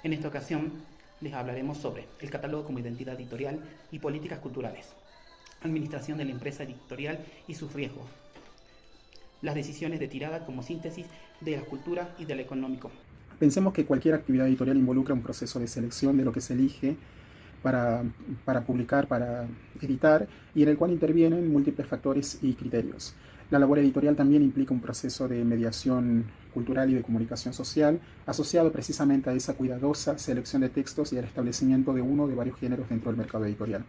En esta ocasión les hablaremos sobre el catálogo como identidad editorial y políticas culturales, administración de la empresa editorial y sus riesgos, las decisiones de tirada como síntesis de la cultura y del económico. Pensemos que cualquier actividad editorial involucra un proceso de selección de lo que se elige para, publicar, para editar, y en el cual intervienen múltiples factores y criterios. La labor editorial también implica un proceso de mediación cultural y de comunicación social, asociado precisamente a esa cuidadosa selección de textos y al establecimiento de uno de varios géneros dentro del mercado editorial.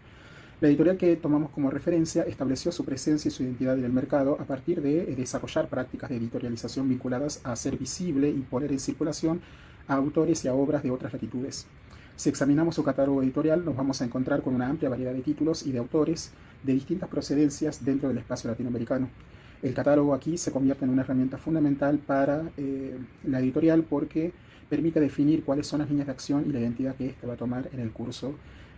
La editorial que tomamos como referencia estableció su presencia y su identidad en el mercado a partir de desarrollar prácticas de editorialización vinculadas a hacer visible y poner en circulación a autores y a obras de otras latitudes. Si examinamos su catálogo editorial, nos vamos a encontrar con una amplia variedad de títulos y de autores de distintas procedencias dentro del espacio latinoamericano. El catálogo aquí se convierte en una herramienta fundamental para la editorial porque permite definir cuáles son las líneas de acción y la identidad que éste va a tomar en el curso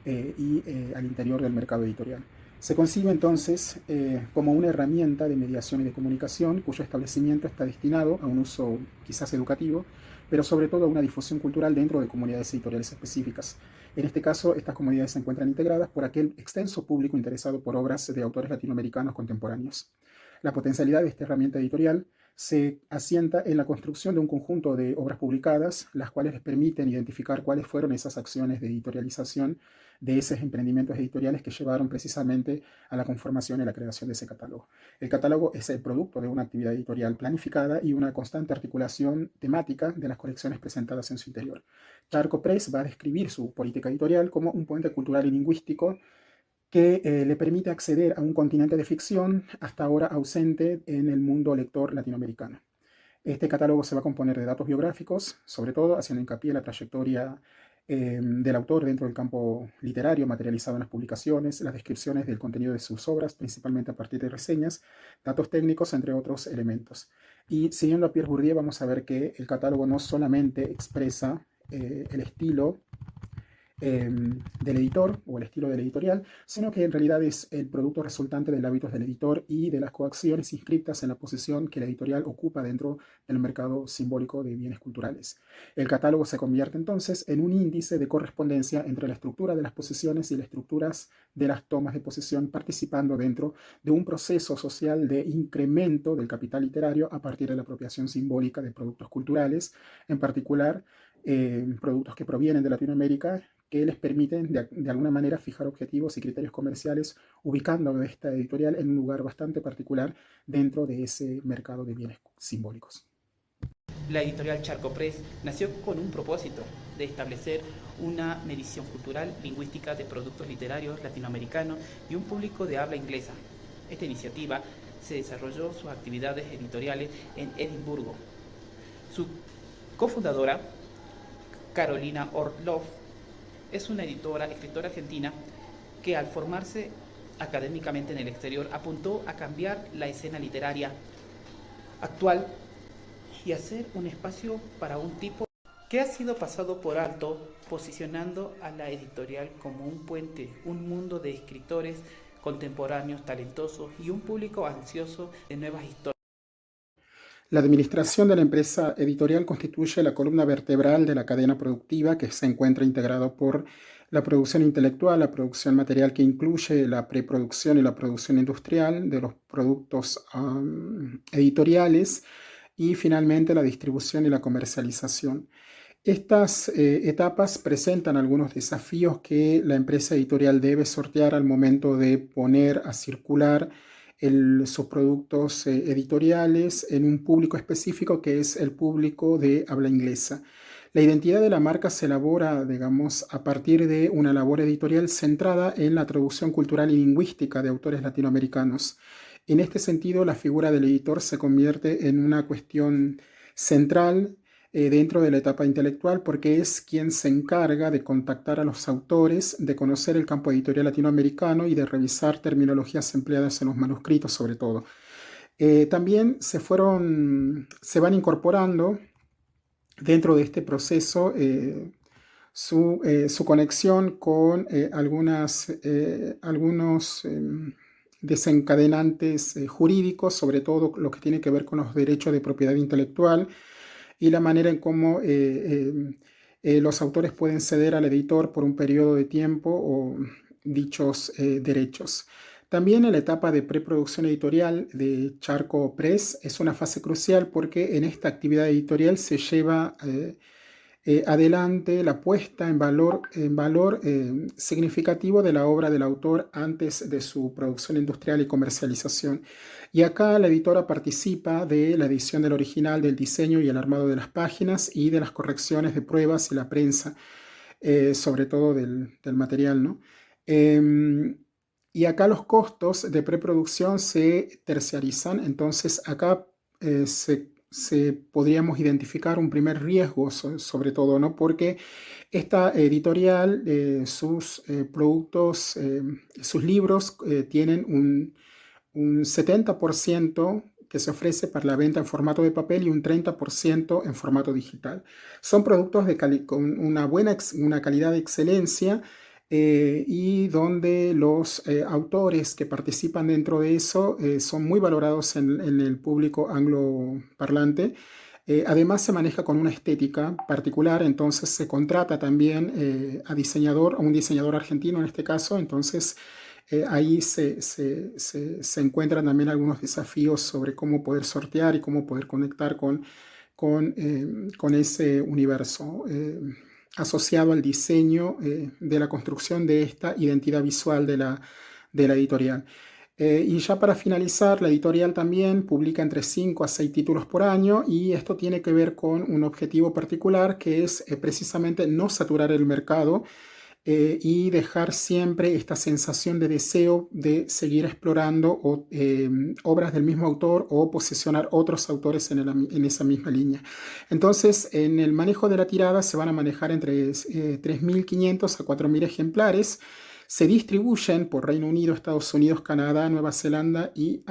al interior del mercado editorial. Se concibe entonces como una herramienta de mediación y de comunicación cuyo establecimiento está destinado a un uso quizás educativo, pero sobre todo a una difusión cultural dentro de comunidades editoriales específicas. En este caso, estas comunidades se encuentran integradas por aquel extenso público interesado por obras de autores latinoamericanos contemporáneos. La potencialidad de esta herramienta editorial se asienta en la construcción de un conjunto de obras publicadas, las cuales les permiten identificar cuáles fueron esas acciones de editorialización de esos emprendimientos editoriales que llevaron precisamente a la conformación y la creación de ese catálogo. El catálogo es el producto de una actividad editorial planificada y una constante articulación temática de las colecciones presentadas en su interior. Charco Press va a describir su política editorial como un puente cultural y lingüístico que le permite acceder a un continente de ficción hasta ahora ausente en el mundo lector latinoamericano. Este catálogo se va a componer de datos biográficos, sobre todo haciendo hincapié en la trayectoria del autor dentro del campo literario, materializado en las publicaciones, las descripciones del contenido de sus obras, principalmente a partir de reseñas, datos técnicos, entre otros elementos. Y siguiendo a Pierre Bourdieu, vamos a ver que el catálogo no solamente expresa el estilo del editor o el estilo del editorial, sino que en realidad es el producto resultante del hábitos del editor y de las coacciones inscritas en la posición que la editorial ocupa dentro del mercado simbólico de bienes culturales. El catálogo se convierte entonces en un índice de correspondencia entre la estructura de las posesiones y las estructuras de las tomas de posesión, participando dentro de un proceso social de incremento del capital literario a partir de la apropiación simbólica de productos culturales, en particular productos que provienen de Latinoamérica, que les permiten de alguna manera fijar objetivos y criterios comerciales, ubicando esta editorial en un lugar bastante particular dentro de ese mercado de bienes simbólicos. La editorial Charco Press nació con un propósito de establecer una medición cultural, lingüística de productos literarios latinoamericanos y un público de habla inglesa. Esta iniciativa se desarrolló sus actividades editoriales en Edimburgo. Su cofundadora, Carolina Orloff, es una escritora argentina que al formarse académicamente en el exterior apuntó a cambiar la escena literaria actual y hacer un espacio para un tipo que ha sido pasado por alto, posicionando a la editorial como un puente, un mundo de escritores contemporáneos talentosos y un público ansioso de nuevas historias. La administración de la empresa editorial constituye la columna vertebral de la cadena productiva que se encuentra integrado por la producción intelectual, la producción material que incluye la preproducción y la producción industrial de los productos editoriales y finalmente la distribución y la comercialización. Estas etapas presentan algunos desafíos que la empresa editorial debe sortear al momento de poner a circular sus productos editoriales en un público específico que es el público de habla inglesa. La identidad de la marca se elabora, digamos, a partir de una labor editorial centrada en la traducción cultural y lingüística de autores latinoamericanos. En este sentido, la figura del editor se convierte en una cuestión central dentro de la etapa intelectual porque es quien se encarga de contactar a los autores, de conocer el campo editorial latinoamericano y de revisar terminologías empleadas en los manuscritos sobre todo. También se van incorporando dentro de este proceso su conexión con algunos desencadenantes jurídicos, sobre todo lo que tiene que ver con los derechos de propiedad intelectual y la manera en cómo los autores pueden ceder al editor por un periodo de tiempo o dichos derechos. También en la etapa de preproducción editorial de Charco Press es una fase crucial porque en esta actividad editorial se lleva adelante la puesta en valor significativo de la obra del autor antes de su producción industrial y comercialización. Y acá la editora participa de la edición del original, del diseño y el armado de las páginas y de las correcciones de pruebas y la prensa, sobre todo del material, ¿no? Y acá los costos de preproducción se terciarizan, entonces acá podríamos identificar un primer riesgo, sobre todo, ¿no? Porque esta editorial, sus productos, sus libros tienen un 70% que se ofrece para la venta en formato de papel y un 30% en formato digital. Son productos con una calidad de excelencia, y donde los autores que participan dentro de eso son muy valorados en el público angloparlante. Además se maneja con una estética particular, entonces se contrata también a un diseñador argentino en este caso, entonces ahí se encuentran también algunos desafíos sobre cómo poder sortear y cómo poder conectar con ese universo asociado al diseño de la construcción de esta identidad visual de la editorial. Y ya para finalizar, la editorial también publica entre 5 a 6 títulos por año y esto tiene que ver con un objetivo particular que es precisamente no saturar el mercado y dejar siempre esta sensación de deseo de seguir explorando obras del mismo autor o posicionar otros autores en esa misma línea. Entonces, en el manejo de la tirada se van a manejar entre 3.500 a 4.000 ejemplares. Se distribuyen por Reino Unido, Estados Unidos, Canadá, Nueva Zelanda y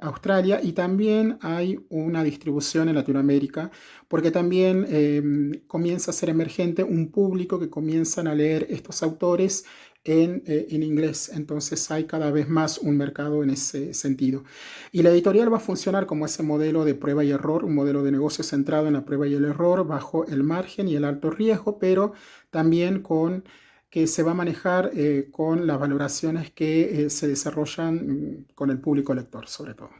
Australia, y también hay una distribución en Latinoamérica, porque también comienza a ser emergente un público que comienzan a leer estos autores en inglés, entonces hay cada vez más un mercado en ese sentido. Y la editorial va a funcionar como ese modelo de prueba y error, un modelo de negocio centrado en la prueba y el error, bajo el margen y el alto riesgo, pero también que se va a manejar con las valoraciones que se desarrollan con el público lector, sobre todo.